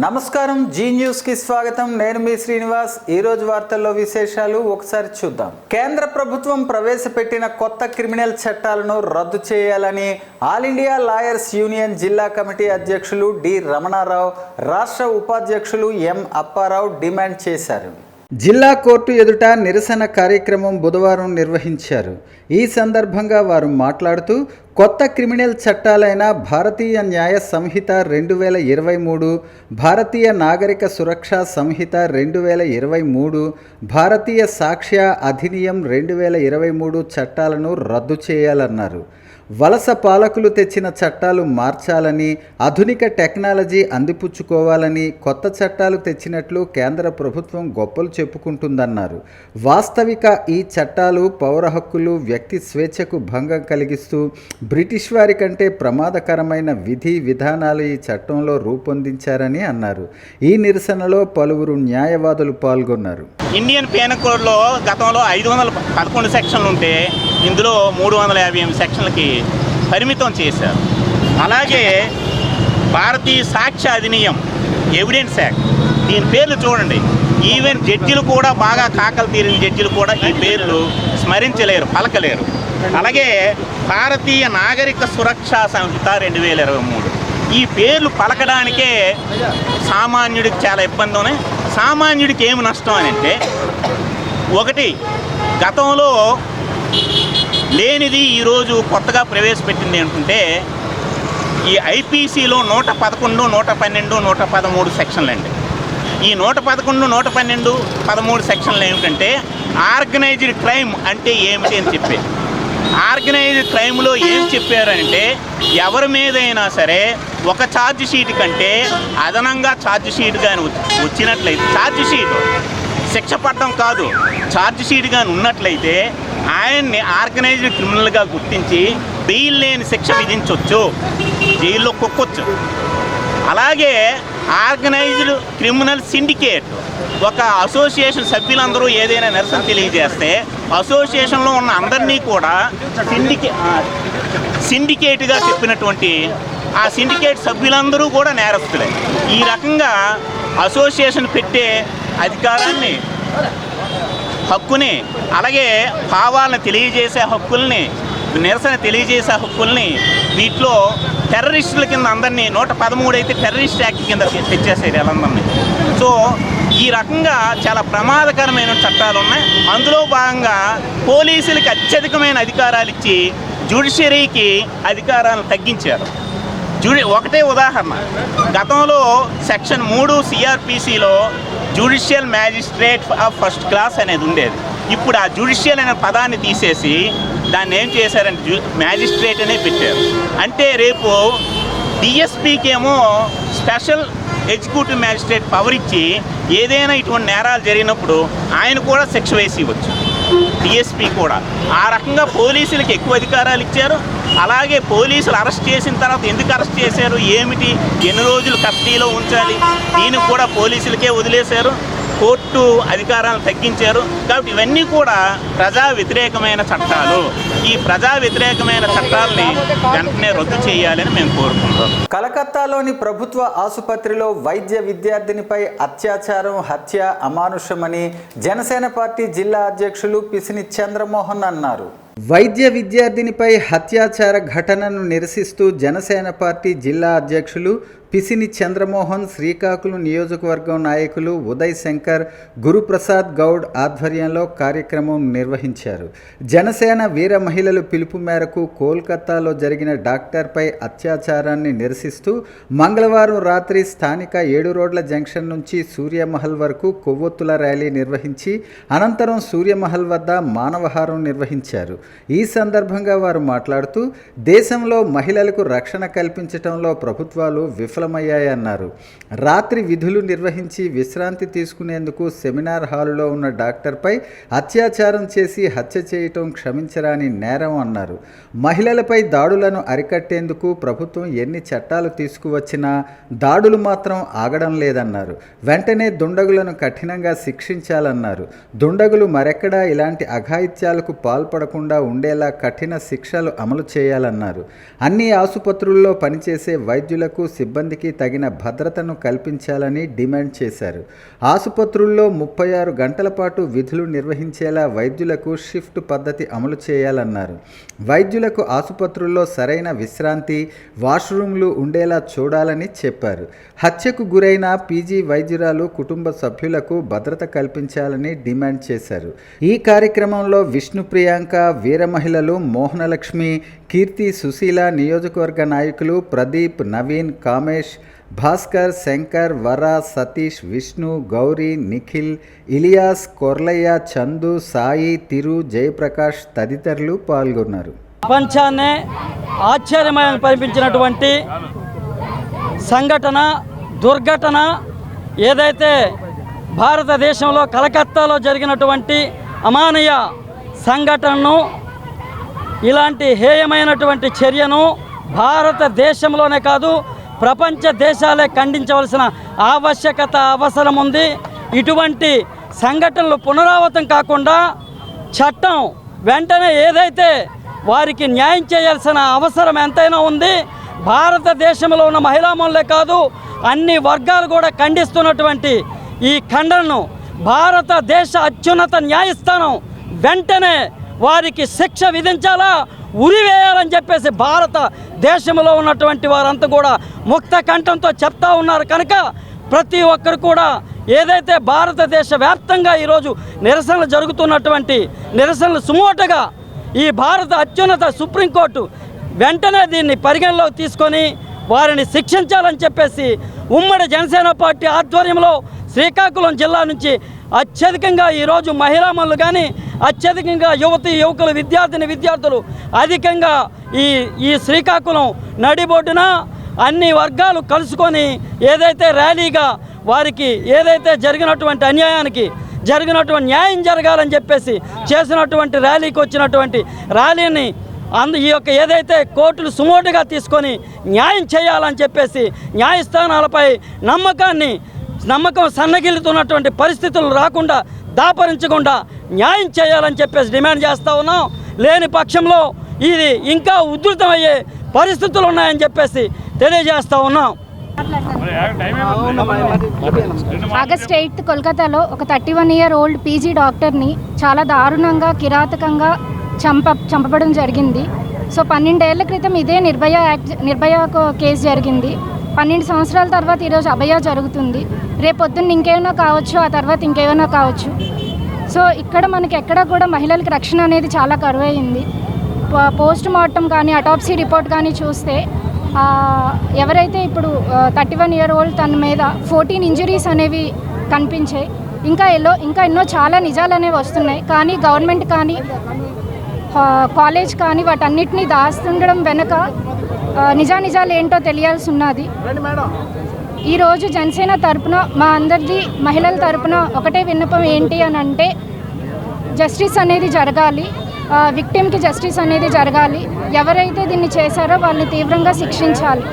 నమస్కారం, G news కి స్వాగతం. నేను మీ శ్రీనివాస్. ఈ రోజు వార్తల్లో విశేషాలు ఒకసారి చూద్దాం. కేంద్ర ప్రభుత్వం ప్రవేశపెట్టిన కొత్త క్రిమినల్ చట్టాలను రద్దు చేయాలని ఆల్ ఇండియా లాయర్స్ యూనియన్ జిల్లా కమిటీ అధ్యక్షులు డి రమణారావు, రాష్ట్ర ఉపాధ్యక్షులు ఎం అప్పారావు డిమాండ్ చేశారు. జిల్లా కోర్టు ఎదుట నిరసన కార్యక్రమం బుధవారం నిర్వహించారు. ఈ సందర్భంగా వారు మాట్లాడుతూ కొత్త క్రిమినల్ చట్టాలైన భారతీయ న్యాయ సంహిత 2023, భారతీయ నాగరిక సురక్షా సంహిత 2023, భారతీయ సాక్ష్య అధినియం 2023 చట్టాలను రద్దు చేయాలన్నారు. వలస పాలకులు తెచ్చిన చట్టాలు మార్చాలని, ఆధునిక టెక్నాలజీ అందిపుచ్చుకోవాలని కొత్త చట్టాలు తెచ్చినట్లు కేంద్ర ప్రభుత్వం గొప్పలు చెప్పుకుంటుందన్నారు. వాస్తవిక ఈ చట్టాలు పౌర హక్కులు, వ్యక్తి స్వేచ్ఛకు భంగం కలిగిస్తూ బ్రిటిష్ వారి కంటే ప్రమాదకరమైన విధి విధానాలు ఈ చట్టంలో రూపొందించారని అన్నారు. ఈ నిరసనలో పలువురు న్యాయవాదులు పాల్గొన్నారు. ఇండియన్ పీనల్ కోడ్లో గతంలో 511 సెక్షన్లు ఉంటే ఇందులో 358 సెక్షన్లకి పరిమితం చేశారు. అలాగే భారతీయ సాక్ష్య అధినియం, ఎవిడెన్స్ యాక్ట్, దీని పేర్లు చూడండి. ఈవెన్ జడ్జిలు కూడా, బాగా కాకలు తీరిన జడ్జిలు కూడా ఈ పేర్లు స్మరించలేరు, పలకలేరు. అలాగే భారతీయ నాగరిక సురక్షా సంహిత 2023, ఈ పేర్లు పలకడానికే సామాన్యుడికి చాలా ఇబ్బంది ఉన్నాయి. సామాన్యుడికి ఏమి నష్టం అని అంటే, ఒకటి, గతంలో లేనిది ఈరోజు కొత్తగా ప్రవేశపెట్టింది ఏంటంటే, ఈ ఐపీసీలో 111, 112, 113 సెక్షన్లు అండి. ఈ 111, 112, 13 సెక్షన్లు ఏమిటంటే ఆర్గనైజ్డ్ క్రైమ్ అంటే ఏమిటి అని చెప్పి, ఆర్గనైజ్డ్ క్రైమ్లో ఏం చెప్పారంటే, ఎవరి మీదైనా సరే ఒక ఛార్జ్ షీట్ కంటే అదనంగా ఛార్జ్ షీట్ కానీ వచ్చినట్లయితే, ఛార్జ్ షీట్ శిక్ష పడడం కాదు, ఛార్జ్ షీట్ కానీ ఉన్నట్లయితే ఆయన్ని ఆర్గనైజ్డ్ క్రిమినల్గా గుర్తించి బెయిల్ లేని శిక్ష విధించవచ్చు, జైల్లో కుక్కొచ్చు. అలాగే ఆర్గనైజ్డ్ క్రిమినల్ సిండికేట్, ఒక అసోసియేషన్ సభ్యులందరూ ఏదైనా నిరసన తెలియజేస్తే అసోసియేషన్లో ఉన్న అందరినీ కూడా సిండికేట్గా చెప్పినటువంటి ఆ సిండికేట్ సభ్యులందరూ కూడా నేరస్తులే. ఈ రకంగా అసోసియేషన్ పెట్టే అధికారాన్ని, హక్కుని, అలాగే భావాలను తెలియజేసే హక్కుల్ని, నిరసన తెలియజేసే హక్కుల్ని వీటిలో టెర్రరిస్టుల కింద అందరినీ 113 అయితే టెర్రరిస్ట్ యాక్ట్ కింద తెచ్చేసారు వీళ్ళందరినీ. సో ఈ రకంగా చాలా ప్రమాదకరమైన చట్టాలు ఉన్నాయి. అందులో భాగంగా పోలీసులకి అత్యధికమైన అధికారాలు ఇచ్చి జ్యుడిషియరీకి అధికారాలను తగ్గించారు. ఒకటే ఉదాహరణ, గతంలో సెక్షన్ 3 సిఆర్పిసిలో judicial magistrate of first class అనేది ఉండేది. ఇప్పుడు ఆ జ్యుడిషియల్ అనే పదాన్ని తీసేసి దాన్ని ఏం చేశారంటే మ్యాజిస్ట్రేట్ అనే పెట్టారు. అంటే రేపు డిఎస్పీకి ఏమో స్పెషల్ ఎగ్జిక్యూటివ్ మ్యాజిస్ట్రేట్ పవర్ ఇచ్చి ఏదైనా ఇటువంటి నేరాలు జరిగినప్పుడు ఆయన కూడా శిక్ష వేసి ఇవ్వచ్చు, డిఎస్పీ కూడా. ఆ రకంగా పోలీసులకు ఎక్కువ అధికారాలు ఇచ్చారు. అలాగే పోలీసులు అరెస్ట్ చేసిన తర్వాత ఎందుకు అరెస్ట్ చేశారు, ఏమిటి, ఎన్ని రోజులు కస్టడీలో ఉంచాలి, దీనికి కూడా పోలీసులకే వదిలేశారు. కోర్టు అధికారాలను తగ్గించారు. కాబట్టి ఇవన్నీ కూడా ప్రజా వ్యతిరేకమైన చట్టాలు. ఈ ప్రజా వ్యతిరేకమైన చట్టాలని వెంటనే రద్దు చేయాలని మేము కోరుకుంటాం. కలకత్తాలోని ప్రభుత్వ ఆసుపత్రిలో వైద్య విద్యార్థినిపై అత్యాచారం, హత్య అమానుషమని జనసేన పార్టీ జిల్లా అధ్యక్షులు పిసిని చంద్రమోహన్ అన్నారు. వైద్య విద్యార్థినిపై హత్యాచార ఘటనను నిరసిస్తూ జనసేన పార్టీ జిల్లా అధ్యక్షులు పిసిని చంద్రమోహన్, శ్రీకాకుళం నియోజకవర్గం నాయకులు ఉదయ్ శంకర్, గురుప్రసాద్ గౌడ్ ఆధ్వర్యంలో కార్యక్రమం నిర్వహించారు. జనసేన వీర మహిళలు పిలుపు మేరకు కోల్కతాలో జరిగిన డాక్టర్పై అత్యాచారాన్ని నిరసిస్తూ మంగళవారం రాత్రి స్థానిక 7 రోడ్ల జంక్షన్ నుంచి సూర్యమహల్ వరకు కొవ్వొత్తుల ర్యాలీ నిర్వహించి అనంతరం సూర్యమహల్ వద్ద మానవహారం నిర్వహించారు. ఈ సందర్భంగా వారు మాట్లాడుతూ దేశంలో మహిళలకు రక్షణ కల్పించడంలో ప్రభుత్వాలు విఫలమయ్యాయన్నారు. రాత్రి విధులు నిర్వహించి విశ్రాంతి తీసుకునేందుకు సెమినార్ హాలులో ఉన్న డాక్టర్పై అత్యాచారం చేసి హత్య చేయటం క్షమించరాని నేరం అన్నారు. మహిళలపై దాడులను అరికట్టేందుకు ప్రభుత్వం ఎన్ని చట్టాలు తీసుకువచ్చినా దాడులు మాత్రం ఆగడం లేదన్నారు. వెంటనే దుండగులను కఠినంగా శిక్షించాలన్నారు. దుండగులు మరెక్కడా ఇలాంటి అఘాయిత్యాలకు పాల్పడకుండా ఉండేలా కఠిన శిక్షలు అమలు చేయాలన్నారు. అన్ని ఆసుపత్రుల్లో పనిచేసే వైద్యులకు, సిబ్బంది సిబ్బందికి తగిన భద్రతను కల్పించాలని డిమాండ్ చేశారు. ఆసుపత్రుల్లో 36 గంటల పాటు విధులు నిర్వహించేలా వైద్యులకు షిఫ్ట్ పద్ధతి అమలు చేయాలన్నారు. వైద్యులకు ఆసుపత్రుల్లో సరైన విశ్రాంతి, వాష్రూమ్లు ఉండేలా చూడాలని చెప్పారు. హత్యకు గురైన పీజీ వైద్యురాలు కుటుంబ సభ్యులకు భద్రత కల్పించాలని డిమాండ్ చేశారు. ఈ కార్యక్రమంలో విష్ణు ప్రియాంక, వీర మహిళలు మోహనలక్ష్మి, కీర్తి, సుశీల, నియోజకవర్గ నాయకులు ప్రదీప్, నవీన్, కామేష్, భాస్కర్, శంకర్, వర, సతీష్, విష్ణు, గౌరీ, నిఖిల్, ఇలియాస్, కొర్లయ్య, చందు, సాయి, తిరు, జయప్రకాష్ తదితరులు పాల్గొన్నారు. ప్రపంచాన్నే ఆశ్చర్యమయం పరిపించినటువంటి సంఘటన, దుర్ఘటన ఏదైతే భారతదేశంలో కలకత్తాలో జరిగినటువంటి అమానీయ సంఘటనను, ఇలాంటి హేయమైనటువంటి చర్యను భారతదేశంలోనే కాదు ప్రపంచ దేశాలే ఖండించవలసిన ఆవశ్యకత, అవసరం ఉంది. ఇటువంటి సంఘటనలు పునరావృతం కాకుండా చట్టం వెంటనే ఏదైతే వారికి న్యాయం చేయాల్సిన అవసరం ఎంతైనా ఉంది. భారతదేశంలో ఉన్న మహిళామణులే కాదు అన్ని వర్గాలు కూడా ఖండిస్తున్నటువంటి ఈ ఖండనను భారతదేశ అత్యున్నత న్యాయస్థానం వెంటనే వారికి శిక్ష విధించాలా, ఉరివేయాలని చెప్పేసి భారతదేశంలో ఉన్నటువంటి వారంతా కూడా ముక్త కంఠంతో చెప్తా ఉన్నారు. కనుక ప్రతి ఒక్కరు కూడా ఏదైతే భారతదేశ వ్యాప్తంగా ఈరోజు నిరసనలు జరుగుతున్నటువంటి నిరసనలు సుమోటగా ఈ భారత అత్యున్నత సుప్రీంకోర్టు వెంటనే దీన్ని పరిగణలోకి తీసుకొని వారిని శిక్షించాలని చెప్పేసి ఉమ్మడి జనసేన పార్టీ ఆధ్వర్యంలో శ్రీకాకుళం జిల్లా నుంచి అత్యధికంగా ఈరోజు మహిళామణులు కానీ అత్యధికంగా యువకులు, విద్యార్థులు అధికంగా ఈ శ్రీకాకుళం నడిబొడ్డున అన్ని వర్గాలు కలుసుకొని ఏదైతే ర్యాలీగా వారికి ఏదైతే జరిగినటువంటి అన్యాయానికి జరిగినటువంటి న్యాయం జరగాలని చెప్పేసి చేసినటువంటి ర్యాలీకి వచ్చినటువంటి ర్యాలీని ఈ యొక్క ఏదైతే కోర్టులు సుమోటుగా తీసుకొని న్యాయం చేయాలని చెప్పేసి న్యాయస్థానాలపై నమ్మకం సన్నగిల్లుతున్నటువంటి పరిస్థితులు రాకుండా, దాపరించకుండా న్యాయం చేయాలని చెప్పేసి డిమాండ్ చేస్తూ ఉన్నాం. లేని పక్షంలో ఇది ఇంకా ఉధృతమయ్యే పరిస్థితులు ఉన్నాయని చెప్పేసి తెలియజేస్తూ ఉన్నాం. ఆగస్ట్ 8 కోల్కతాలో ఒక 31 year old పీజీ డాక్టర్ని చాలా దారుణంగా, కిరాతకంగా చంపబడం జరిగింది. సో 12 ఏళ్ల క్రితం ఇదే నిర్భయ కేసు జరిగింది. 12 సంవత్సరాల తర్వాత ఈరోజు అభయ జరుగుతుంది. రేపొద్దున్న ఇంకేమైనా కావచ్చు, ఆ తర్వాత ఇంకేమైనా కావచ్చు. సో ఇక్కడ మనకి ఎక్కడ కూడా మహిళలకు రక్షణ అనేది చాలా కరువైంది. పోస్ట్ మార్టం కానీ అటాప్సీ రిపోర్ట్ కానీ చూస్తే ఎవరైతే ఇప్పుడు 31 year old తన మీద 14 ఇంజరీస్ అనేవి కనిపించాయి. ఇంకా ఎన్నో చాలా నిజాలు అనేవి వస్తున్నాయి. కానీ గవర్నమెంట్ కానీ కాలేజ్ కానీ వాటన్నిటినీ దాస్తుండడం వెనుక నిజాలు ఏంటో తెలియాల్సి ఉన్నది. ఈరోజు జనసేన తరపున మా అందరిది మహిళల తరపున ఒకటే విన్నపం ఏంటి అని అంటే, జస్టిస్ అనేది జరగాలి, విక్టిమ్కి జస్టిస్ అనేది జరగాలి. ఎవరైతే దీన్ని చేశారో వాళ్ళని తీవ్రంగా శిక్షించాలి.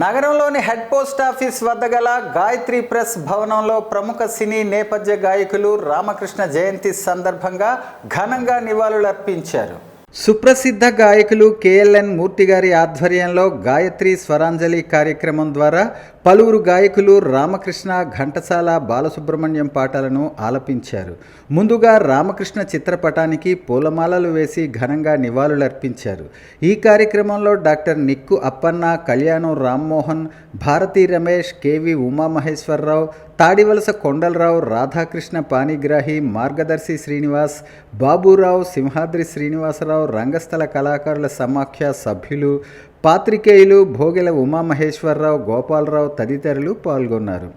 నగరంలోని హెడ్ పోస్ట్ ఆఫీస్ వద్ద గల గాయత్రి ప్రెస్ భవనంలో ప్రముఖ సినీ నేపథ్య గాయకులు రామకృష్ణ జయంతి సందర్భంగా ఘనంగా నివాళులర్పించారు. సుప్రసిద్ధ గాయకులు కేఎల్ఎన్ మూర్తి గారి ఆధ్వర్యంలో గాయత్రి స్వరాంజలి కార్యక్రమం ద్వారా పలువురు గాయకులు రామకృష్ణ, ఘంటసాల, బాలసుబ్రహ్మణ్యం పాటలను ఆలపించారు. ముందుగా రామకృష్ణ చిత్రపటానికి పూలమాలలు వేసి ఘనంగా నివాళులర్పించారు. ఈ కార్యక్రమంలో డాక్టర్ నిక్కు అప్పన్న, కళ్యాణం రామ్మోహన్, భారతీ రమేష్, కేవి ఉమామహేశ్వరరావు, తాడివలస కొండలరావు, రాధాకృష్ణ పాణిగ్రాహి, మార్గదర్శి శ్రీనివాస్, బాబురావు, సింహాద్రి శ్రీనివాసరావు, రంగస్థల కళాకారుల సమాఖ్య సభ్యులు, పాత్రికేయులు, భోగెల ఉమామహేశ్వరరావు, గోపాలరావు తదితరులు పాల్గొన్నారు.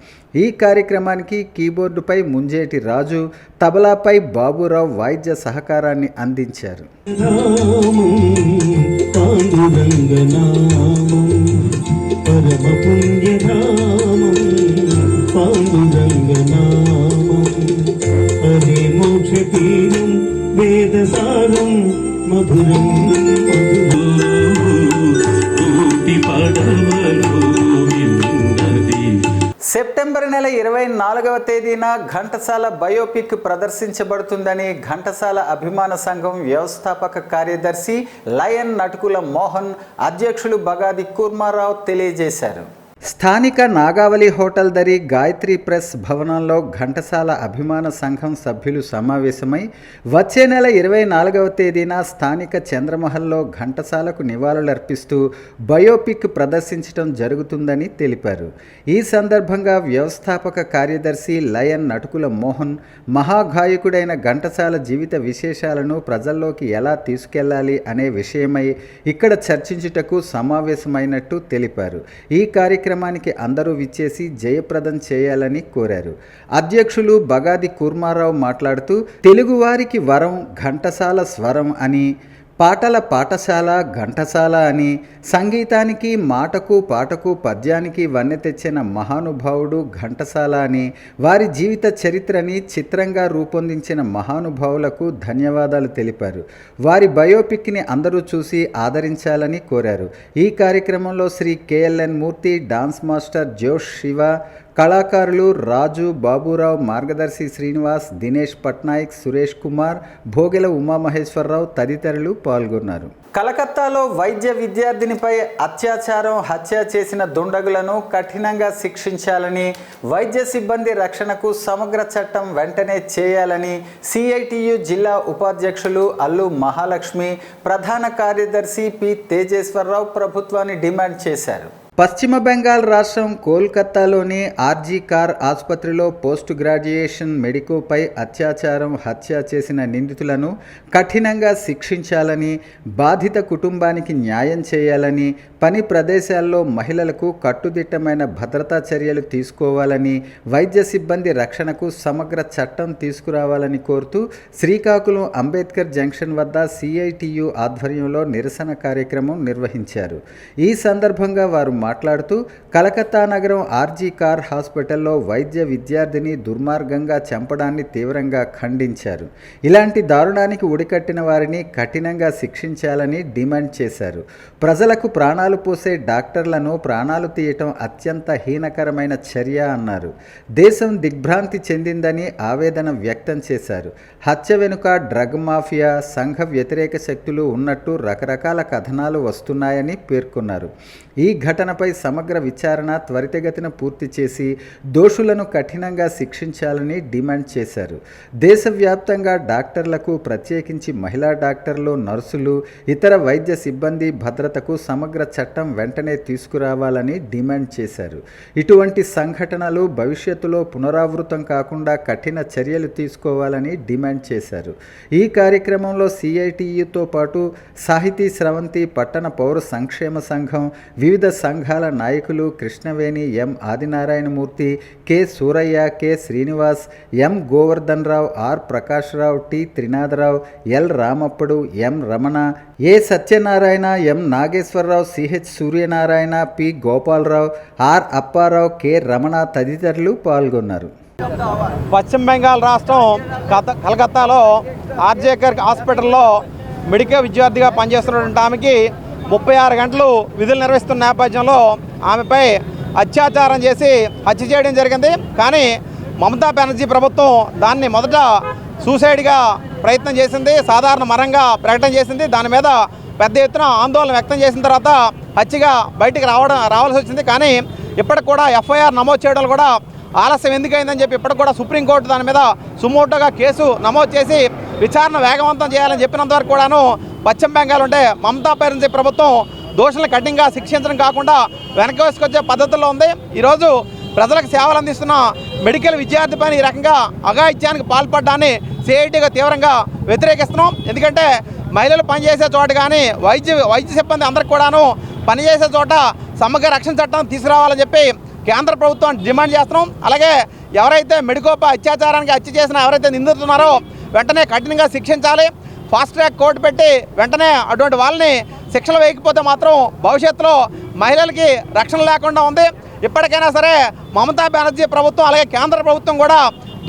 ఈ కార్యక్రమానికి కీబోర్డుపై ముంజేటి రాజు, తబలాపై బాబురావు వాయిద్య సహకారాన్ని అందించారు. సెప్టెంబర్ నెల 24వ తేదీన ఘంటసాల బయోపిక్ ప్రదర్శించబడుతుందని ఘంటసాల అభిమాన సంఘం వ్యవస్థాపక కార్యదర్శి లయన్ నటుకుల మోహన్, అధ్యక్షులు బగాది కూర్మారావు తెలియజేశారు. స్థానిక నాగావళి హోటల్ దరి గాయత్రి ప్రెస్ భవనంలో ఘంటసాల అభిమాన సంఘం సభ్యులు సమావేశమై వచ్చే నెల 24వ తేదీన స్థానిక చంద్రమహల్లో ఘంటసాలకు నివాళులర్పిస్తూ బయోపిక్ ప్రదర్శించడం జరుగుతుందని తెలిపారు. ఈ సందర్భంగా వ్యవస్థాపక కార్యదర్శి లయన్ నటుకుల మోహన్ మహాగాయకుడైన ఘంటసాల జీవిత విశేషాలను ప్రజల్లోకి ఎలా తీసుకెళ్లాలి అనే విషయమై ఇక్కడ చర్చించుటకు సమావేశమైనట్టు తెలిపారు. ఈ కార్యక్రమానికి అందరూ విచ్చేసి జయప్రదం చేయాలని కోరారు. అధ్యక్షులు బగాది కూర్మారావు మాట్లాడుతూ తెలుగువారికి వరం ఘంటసాల స్వరం అని, పాటల పాఠశాల ఘంటసాల అని, సంగీతానికి మాటకు పాటకు పద్యానికి వన్నె తెచ్చిన మహానుభావుడు ఘంటసాల అని, వారి జీవిత చరిత్రని చిత్రంగా రూపొందించిన మహానుభావులకు ధన్యవాదాలు తెలిపారు. వారి బయోపిక్ని అందరూ చూసి ఆదరించాలని కోరారు. ఈ కార్యక్రమంలో శ్రీ కేఎల్ఎన్ మూర్తి, డాన్స్ మాస్టర్ జోష్ శివ, కళాకారులు రాజు, బాబురావు, మార్గదర్శి శ్రీనివాస్, దినేష్ పట్నాయక్, సురేష్ కుమార్, భోగెల ఉమామహేశ్వరరావు తదితరులు పాల్గొన్నారు. కలకత్తాలో వైద్య విద్యార్థినిపై అత్యాచారం, హత్య చేసిన దుండగులను కఠినంగా శిక్షించాలని, వైద్య సిబ్బంది రక్షణకు సమగ్ర చట్టం వెంటనే చేయాలని సిఐటియు జిల్లా ఉపాధ్యక్షులు అల్లు మహాలక్ష్మి, ప్రధాన కార్యదర్శి పి తేజేశ్వరరావు ప్రభుత్వాన్ని డిమాండ్ చేశారు. పశ్చిమ బెంగాల్ రాష్ట్రం కోల్కతాలోని ఆర్జీ కార్ ఆసుపత్రిలో పోస్ట్ గ్రాడ్యుయేషన్ మెడికోపై అత్యాచారం, హత్య చేసిన నిందితులను కఠినంగా శిక్షించాలని, బాధిత కుటుంబానికి న్యాయం చేయాలని, పని ప్రదేశాల్లో మహిళలకు కట్టుదిట్టమైన భద్రతా చర్యలు తీసుకోవాలని, వైద్య సిబ్బంది రక్షణకు సమగ్ర చట్టం తీసుకురావాలని కోరుతూ శ్రీకాకుళం అంబేద్కర్ జంక్షన్ వద్ద సిఐటియు ఆధ్వర్యంలో నిరసన కార్యక్రమం నిర్వహించారు. ఈ సందర్భంగా వారు మాట్లాడుతూ కలకత్తా నగరం ఆర్జీ కార్ హాస్పిటల్లో వైద్య విద్యార్థిని దుర్మార్గంగా చంపడాన్ని తీవ్రంగా ఖండించారు. ఇలాంటి దారుణానికి ఉడికట్టిన వారిని కఠినంగా శిక్షించాలని డిమాండ్ చేశారు. ప్రజలకు ప్రాణాలు పోసే డాక్టర్లను ప్రాణాలు తీయటం అత్యంత హీనకరమైన చర్య అన్నారు. దేశం దిగ్భ్రాంతి చెందిందని ఆవేదన వ్యక్తం చేశారు. హత్య వెనుక డ్రగ్ మాఫియా, సంఘ వ్యతిరేక శక్తులు ఉన్నట్టు రకరకాల కథనాలు వస్తున్నాయని పేర్కొన్నారు. ఈ ఘటనపై సమగ్ర విచారణ త్వరితగతిన పూర్తి చేసి దోషులను కఠినంగా శిక్షించాలని డిమాండ్ చేశారు. దేశవ్యాప్తంగా డాక్టర్లకు, ప్రత్యేకించి మహిళా డాక్టర్లు, నర్సులు, ఇతర వైద్య సిబ్బంది భద్రతకు సమగ్ర చట్టం వెంటనే తీసుకురావాలని డిమాండ్ చేశారు. ఇటువంటి సంఘటనలు భవిష్యత్తులో పునరావృతం కాకుండా కఠిన చర్యలు తీసుకోవాలని డిమాండ్ చేశారు. ఈ కార్యక్రమంలో సిఐటియుతో పాటు సాహితీ స్రవంతి, పట్టణ పౌర సంక్షేమ సంఘం, వివిధ సంఘాల నాయకులు Krishnaveni, M Adinarayanamurthy, K Suraiah, K Srinivas, M Govardhan Rao, R Prakashrao, T Trinatharao, L Ramappudu, M Ramana, A Satyanarayana, M Nageswararao, CH Suryanarayana, P Gopalarao, R Apparao, K Ramana తదితరులు పాల్గొన్నారు. పశ్చిమ బెంగాల్ రాష్ట్రం కలకత్తాలో ఆర్జేకర్ హాస్పిటల్లో మెడికల్ విద్యార్థిగా పనిచేస్తున్నటువంటి ఆమెకి 36 గంటలు విధులు నిర్వహిస్తున్న నేపథ్యంలో ఆమెపై అత్యాచారం చేసి హత్య చేయడం జరిగింది. కానీ మమతా బెనర్జీ ప్రభుత్వం దాన్ని మొదట సూసైడ్గా ప్రయత్నం చేసింది, సాధారణ మరణంగా ప్రకటన చేసింది. దాని మీద పెద్ద ఎత్తున ఆందోళన వ్యక్తం చేసిన తర్వాత హత్యగా బయటికి రావాల్సి వచ్చింది. కానీ ఇప్పటికి కూడా ఎఫ్ఐఆర్ నమోదు చేయడం కూడా ఆలస్యం ఎందుకైందని చెప్పి ఇప్పటికి కూడా సుప్రీంకోర్టు దాని మీద సుమోటోగా కేసు నమోదు చేసి విచారణ వేగవంతం చేయాలని చెప్పినంత వరకు కూడాను పశ్చిమ బెంగాల్ ఉంటే మమతా బెనర్జీ ప్రభుత్వం దోషులను కఠినంగా శిక్షించడం కాకుండా వెనక్కి వేసుకొచ్చే పద్ధతుల్లో ఉంది. ఈరోజు ప్రజలకు సేవలు అందిస్తున్న మెడికల్ విద్యార్థి పైన ఈ రకంగా అఘాయిత్యానికి పాల్పడ్డాన్ని సిఐటిగా తీవ్రంగా వ్యతిరేకిస్తున్నాం. ఎందుకంటే మహిళలు పనిచేసే చోట కానీ వైద్య సిబ్బంది అందరికి కూడాను పనిచేసే చోట సమగ్ర రక్షణ చట్టం తీసుకురావాలని చెప్పి కేంద్ర ప్రభుత్వం డిమాండ్ చేస్తున్నాం. అలాగే ఎవరైతే మెడికోపై అత్యాచారానికి హత్య చేసిన ఎవరైతే నిందిస్తున్నారో వెంటనే కఠినంగా శిక్షించాలి. ఫాస్ట్ ట్రాక్ కోర్టు పెట్టి వెంటనే అటువంటి వాళ్ళని శిక్షలు వేయకపోతే మాత్రం భవిష్యత్తులో మహిళలకి రక్షణ లేకుండా ఉంది. ఇప్పటికైనా సరే మమతా బెనర్జీ ప్రభుత్వం అలాగే కేంద్ర ప్రభుత్వం కూడా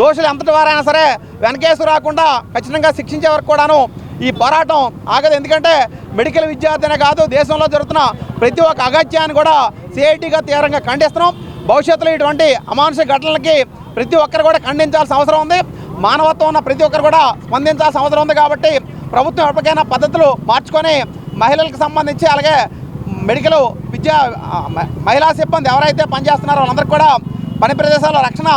దోషులు ఎంతటి వారైనా సరే వెనకేసు రాకుండా ఖచ్చితంగా శిక్షించే వరకు కూడాను ఈ పోరాటం ఆగదు. ఎందుకంటే మెడికల్ విద్యార్థినే కాదు, దేశంలో జరుగుతున్న ప్రతి ఒక్క అగత్యాన్ని కూడా సిఐటిగా తీవ్రంగా ఖండిస్తున్నాం. భవిష్యత్తులో ఇటువంటి అమానుష ఘటనలకి ప్రతి ఒక్కరు కూడా ఖండించాల్సిన అవసరం ఉంది. మానవత్వం ఉన్న ప్రతి ఒక్కరు కూడా స్పందించాల్సిన అవసరం ఉంది. కాబట్టి ప్రభుత్వం ఎప్పటికైనా పద్ధతులు మార్చుకొని మహిళలకు సంబంధించి అలాగే మెడికల్ విద్య మహిళా సిబ్బంది ఎవరైతే పనిచేస్తున్నారో వాళ్ళందరికీ కూడా పని ప్రదేశాల్లో రక్షణ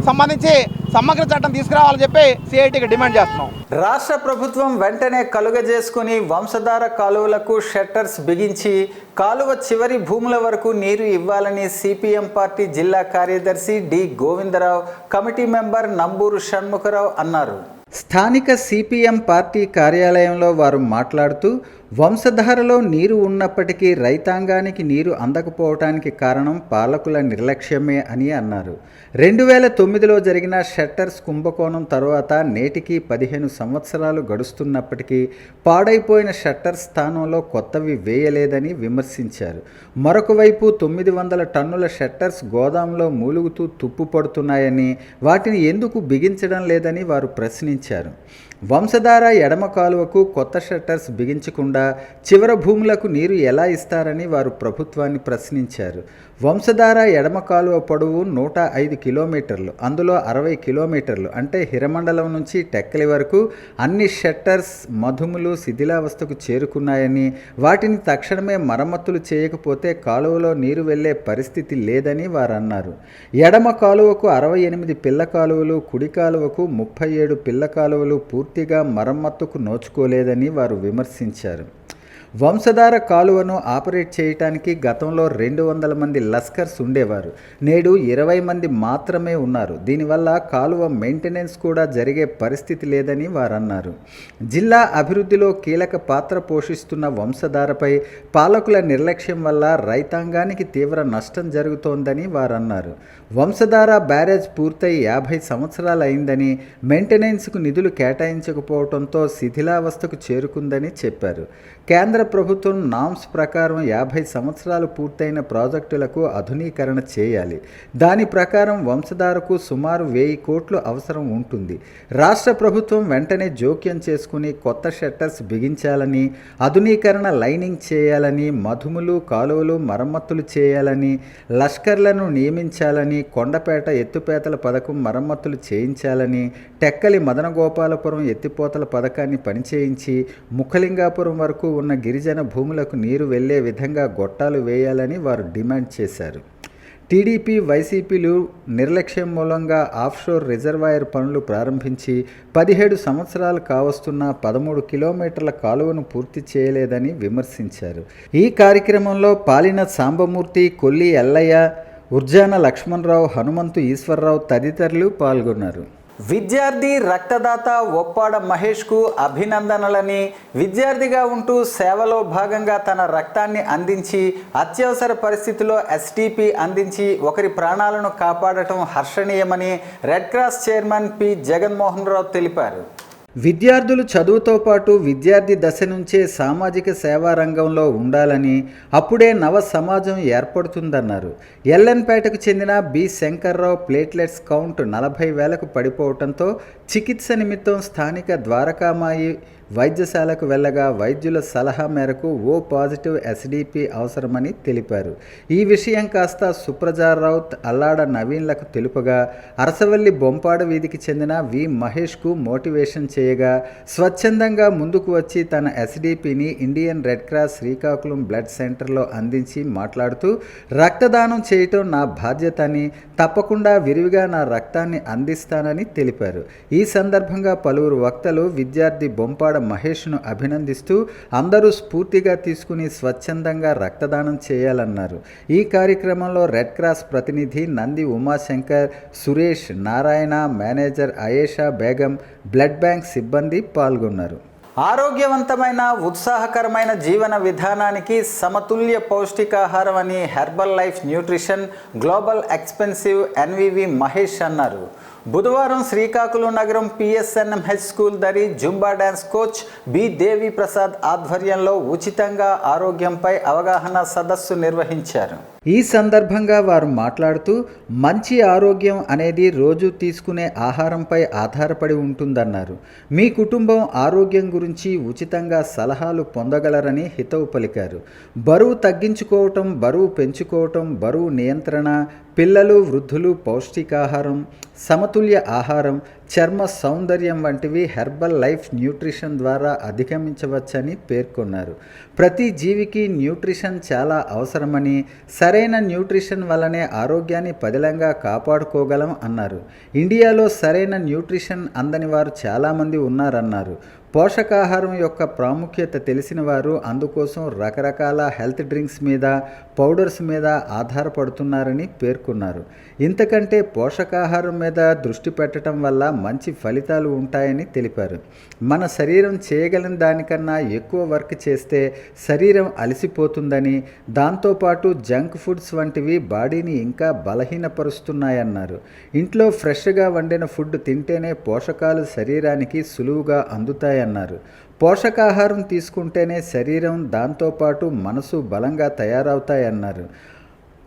సంబంధించి సమగ్ర చట్టం తీసుకురావాలని చెప్పి సిఐటికి డిమాండ్ చేస్తున్నాం. రాష్ట్ర ప్రభుత్వం వెంటనే కలుగజేసుకుని వంశధార కాలువలకు షట్టర్స్ బిగించి కాలువ చివరి భూముల వరకు నీరు ఇవ్వాలని సిపిఎం పార్టీ జిల్లా కార్యదర్శి D Govindarao, committee member Namburu Shanmukharao అన్నారు. స్థానిక సిపిఎం పార్టీ కార్యాలయంలో వారు మాట్లాడుతూ వంశధారలో నీరు ఉన్నప్పటికీ రైతాంగానికి నీరు అందకపోవటానికి కారణం పాలకుల నిర్లక్ష్యమే అని అన్నారు. 2009లో జరిగిన షట్టర్స్ కుంభకోణం తర్వాత నేటికి 15 సంవత్సరాలు గడుస్తున్నప్పటికీ పాడైపోయిన షట్టర్ స్థానంలో కొత్తవి వేయలేదని విమర్శించారు. మరొక వైపు 900 టన్నుల షట్టర్స్ గోదాంలో మూలుగుతూ తుప్పు పడుతున్నాయని, వాటిని ఎందుకు బిగించడం లేదని వారు ప్రశ్నించారు. వంశధార ఎడమ కాలువకు కొత్త షట్టర్స్ బిగించకుండా చివర భూములకు నీరు ఎలా ఇస్తారని వారు ప్రభుత్వాన్ని ప్రశ్నించారు. వంశధార ఎడమ కాలువ పొడవు 105 కిలోమీటర్లు, అందులో 60 కిలోమీటర్లు అంటే హిరమండలం నుంచి టెక్కలి వరకు అన్ని షట్టర్స్ మధుములు శిథిలావస్థకు చేరుకున్నాయని, వాటిని తక్షణమే మరమ్మతులు చేయకపోతే కాలువలో నీరు వెళ్లే పరిస్థితి లేదని వారు అన్నారు. ఎడమ కాలువకు 68 పిల్ల కాలువలు, కుడి కాలువకు 37 పిల్ల కాలువలు పూర్తిగా మరమ్మతుకు నోచుకోలేదని వారు విమర్శించారు. వంశధార కాలువను ఆపరేట్ చేయటానికి గతంలో 200 మంది లస్కర్స్ ఉండేవారు. నేడు 20 మంది మాత్రమే ఉన్నారు. దీనివల్ల కాలువ మెయింటెనెన్స్ కూడా జరిగే పరిస్థితి లేదని వారన్నారు. జిల్లా అభివృద్ధిలో కీలక పాత్ర పోషిస్తున్న వంశధారపై పాలకుల నిర్లక్ష్యం వల్ల రైతాంగానికి తీవ్ర నష్టం జరుగుతోందని వారన్నారు. వంశధార బ్యారేజ్ పూర్తయి 50 సంవత్సరాలు అయిందని, మెయింటెనెన్స్కు నిధులు కేటాయించకపోవడంతో శిథిలావస్థకు చేరుకుందని చెప్పారు. కేంద్ర ప్రభుత్వం నామ్స్ ప్రకారం 50 సంవత్సరాలు పూర్తయిన ప్రాజెక్టులకు ఆధునీకరణ చేయాలి. దాని ప్రకారం వంశధారకు సుమారు 1000 కోట్లు అవసరం ఉంటుంది. రాష్ట్ర ప్రభుత్వం వెంటనే జోక్యం చేసుకుని కొత్త షట్టర్స్ బిగించాలని, ఆధునీకరణ లైనింగ్ చేయాలని, మధుములు కాలువలు మరమ్మతులు చేయాలని, లష్కర్లను నియమించాలని, కొండపేట ఎత్తుపేతల పథకం మరమ్మతులు చేయించాలని, టెక్కలి మదనగోపాలపురం ఎత్తిపోతల పథకాన్ని పనిచేయించి ముఖలింగాపురం వరకు ఉన్న గిరిజన భూములకు నీరు వెళ్లే విధంగా గొట్టాలు వేయాలని వారు డిమాండ్ చేశారు. టీడీపీ వైసీపీలు నిర్లక్ష్యం మూలంగా ఆఫ్షోర్ రిజర్వాయర్ పనులు ప్రారంభించి 17 సంవత్సరాలు కావస్తున్న 13 కిలోమీటర్ల కాలువను పూర్తి చేయలేదని విమర్శించారు. ఈ కార్యక్రమంలో పాలిన సాంబమూర్తి, కొల్లి ఎల్లయ్య, ఉర్జాన లక్ష్మణరావు, హనుమంతు ఈశ్వరరావు తదితరులు పాల్గొన్నారు. విద్యార్థి రక్తదాత ఒప్పాడ మహేష్కు అభినందనలని, విద్యార్థిగా ఉంటూ సేవలో భాగంగా తన రక్తాన్ని అందించి అత్యవసర పరిస్థితిలో ఎస్టీపీ అందించి ఒకరి ప్రాణాలను కాపాడటం హర్షణీయమని Red Cross chairman P Jaganmohan Rao తెలిపారు. విద్యార్థులు చదువుతో పాటు విద్యార్థి దశ నుంచే సామాజిక సేవా రంగంలో ఉండాలని, అప్పుడే నవ సమాజం ఏర్పడుతుందన్నారు. ఎల్లన్పేటకు చెందిన బి శంకర్రావు ప్లేట్లెట్స్ కౌంట్ 40,000కు పడిపోవడంతో చికిత్స నిమిత్తం స్థానిక ద్వారకామాయి వైద్యశాలకు వెళ్ళగా వైద్యుల సలహా మేరకు ఓ పాజిటివ్ ఎస్డిపి అవసరమని తెలిపారు. ఈ విషయం కాస్త సుప్రజారావు, అల్లాడ నవీన్లకు తెలుపగా అరసవల్లి బొంపాడ వీధికి చెందిన వి మహేష్కు మోటివేషన్ చేయగా స్వచ్ఛందంగా ముందుకు వచ్చి తన ఎస్డిపిని Indian Red Cross Srikakulam blood సెంటర్లో అందించి మాట్లాడుతూ రక్తదానం చేయటం నా బాధ్యత అని, తప్పకుండా విరివిగా నా రక్తాన్ని అందిస్తానని తెలిపారు. ఈ సందర్భంగా పలువురు వక్తలు విద్యార్థి బొంపాడ మహేష్ను అభినందిస్తూ అందరూ స్ఫూర్తిగా తీసుకుని స్వచ్ఛందంగా రక్తదానం చేయాలన్నారు. ఈ కార్యక్రమంలో రెడ్ క్రాస్ ప్రతినిధి Nandi Umashankar, Suresh, Narayana, manager Ayesha Begum, blood bank సిబ్బంది పాల్గొన్నారు. ఆరోగ్యవంతమైన ఉత్సాహకరమైన జీవన విధానానికి సమతుల్య పౌష్టికాహారం అని herbal life nutrition global expensive NVV Mahesh అన్నారు. బుధవారం శ్రీకాకుళం నగరం పిఎస్ఎన్ఎంహెచ్ స్కూల్ దరి జుంబా డ్యాన్స్ కోచ్ బి దేవి ప్రసాద్ ఆధ్వర్యంలో ఉచితంగా ఆరోగ్యంపై అవగాహన సదస్సు నిర్వహించారు. ఈ సందర్భంగా వారు మాట్లాడుతూ మంచి ఆరోగ్యం అనేది రోజు తీసుకునే ఆహారంపై ఆధారపడి ఉంటుందన్నారు. మీ కుటుంబం ఆరోగ్యం గురించి ఉచితంగా సలహాలు పొందగలరని హితవు పలికారు. బరువు తగ్గించుకోవటం, బరువు పెంచుకోవటం, బరువు నియంత్రణ, పిల్లలు వృద్ధులు పౌష్టికాహారం, సమతుల్య ఆహారం, చర్మ సౌందర్యం వంటివి హెర్బల్ లైఫ్ న్యూట్రిషన్ ద్వారా అధిగమించవచ్చని పేర్కొన్నారు. ప్రతి జీవికి న్యూట్రిషన్ చాలా అవసరమని, సరైన న్యూట్రిషన్ వల్లనే ఆరోగ్యాన్ని పదిలంగా కాపాడుకోగలం అన్నారు. ఇండియాలో సరైన న్యూట్రిషన్ అందని వారు చాలామంది ఉన్నారన్నారు. పోషకాహారం యొక్క ప్రాముఖ్యత తెలిసిన వారు అందుకోసం రకరకాల హెల్త్ డ్రింక్స్ మీద, పౌడర్స్ మీద ఆధారపడుతున్నారని పేర్కొన్నారు. ఇంతకంటే పోషకాహారం మీద దృష్టి పెట్టడం వల్ల మంచి ఫలితాలు ఉంటాయని తెలిపారు. మన శరీరం చేయగలిగిన దానికన్నా ఎక్కువ వర్క్ చేస్తే శరీరం అలసిపోతుందని, దాంతోపాటు జంక్ ఫుడ్స్ వంటివి బాడీని ఇంకా బలహీనపరుస్తున్నాయన్నారు. ఇంట్లో ఫ్రెష్గా వండిన ఫుడ్ తింటేనే పోషకాలు శరీరానికి సులువుగా అందుతాయన్నారు. పోషకాహారం తీసుకుంటేనే శరీరం, దాంతోపాటు మనసు బలంగా తయారవుతాయన్నారు.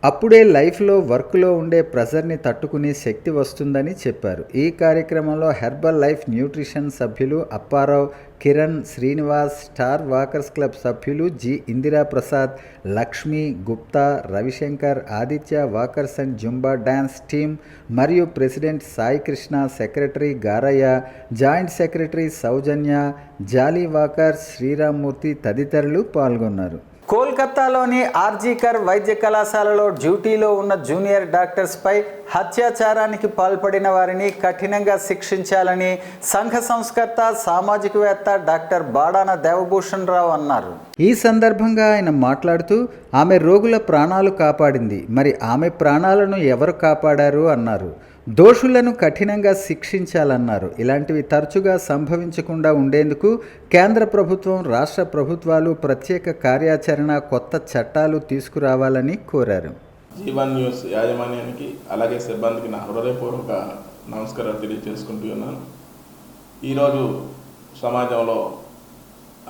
అప్పుడే లైఫ్లో వర్క్లో ఉండే ప్రెజర్ని తట్టుకునే శక్తి వస్తుందని చెప్పారు. ఈ కార్యక్రమంలో హెర్బల్ లైఫ్ న్యూట్రిషన్ సభ్యులు Apparao, Kiran, Srinivas, star walkers club సభ్యులు G Indira Prasad, Lakshmi, Gupta, Ravishankar, Aditya walkers and Zumba dance team మరియు president Sai Krishna, secretary Garayya, joint secretary Soujanya, jolly walkers, Sriramamurthy తదితరులు పాల్గొన్నారు. కోల్కతాలోని ఆర్జీకర్ వైద్య కళాశాలలో డ్యూటీలో ఉన్న జూనియర్ డాక్టర్స్పై అత్యాచారానికి పాల్పడిన వారిని కఠినంగా శిక్షించాలని సంఘ సంస్కర్త, సామాజికవేత్త డాక్టర్ బాడాన దేవభూషణ్ రావు అన్నారు. ఈ సందర్భంగా ఆయన మాట్లాడుతూ, ఆమె రోగుల ప్రాణాలు కాపాడింది, మరి ఆమె ప్రాణాలను ఎవరు కాపాడారు అన్నారు. దోషులను కఠినంగా శిక్షించాలన్నారు. ఇలాంటివి తరచుగా సంభవించకుండా ఉండేందుకు కేంద్ర ప్రభుత్వం, రాష్ట్ర ప్రభుత్వాలు ప్రత్యేక కార్యాచరణ, కొత్త చట్టాలు తీసుకురావాలని కోరారు. జీవన్ న్యూస్ యాజమాన్యానికి అలాగే సిబ్బందికి నా హృదయపూర్వక నమస్కారాలు తెలియజేసుకుంటూ ఉన్నాను. ఈరోజు సమాజంలో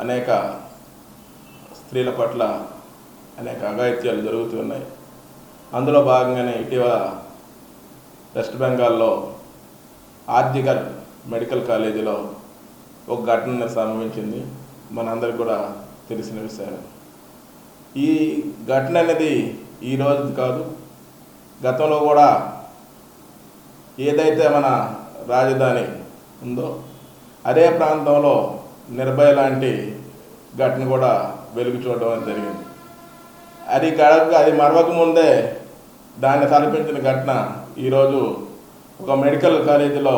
అనేక స్త్రీల పట్ల అనేక అఘాయిత్యాలు జరుగుతున్నాయి. అందులో భాగంగానే ఇటీవల వెస్ట్ బెంగాల్లో ఆర్జికర్ మెడికల్ కాలేజీలో ఒక ఘటన సంభవించింది. మనందరికీ కూడా తెలిసిన విషయం. ఈ ఘటన అనేది ఈరోజు కాదు, గతంలో కూడా ఏదైతే మన రాజధాని ఉందో అదే ప్రాంతంలో నిర్భయ లాంటి ఘటన కూడా వెలుగు చూడడం జరిగింది. అది మరవక ముందే దాన్ని తలపించిన ఘటన ఈరోజు ఒక మెడికల్ కాలేజీలో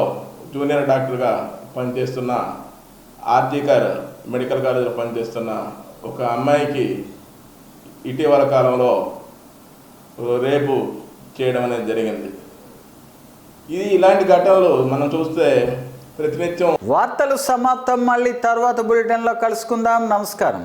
జూనియర్ డాక్టర్గా పనిచేస్తున్న, ఆర్జీకర్ మెడికల్ కాలేజీలో పనిచేస్తున్న ఒక అమ్మాయికి ఇటీవల కాలంలో రేపు చేయడం అనేది జరిగింది. ఇలాంటి ఘటనలు మనం చూస్తే ప్రతినిత్యం. వార్తలు సమాప్తం. మళ్ళీ తర్వాత బులెటిన్లో కలుసుకుందాం. నమస్కారం.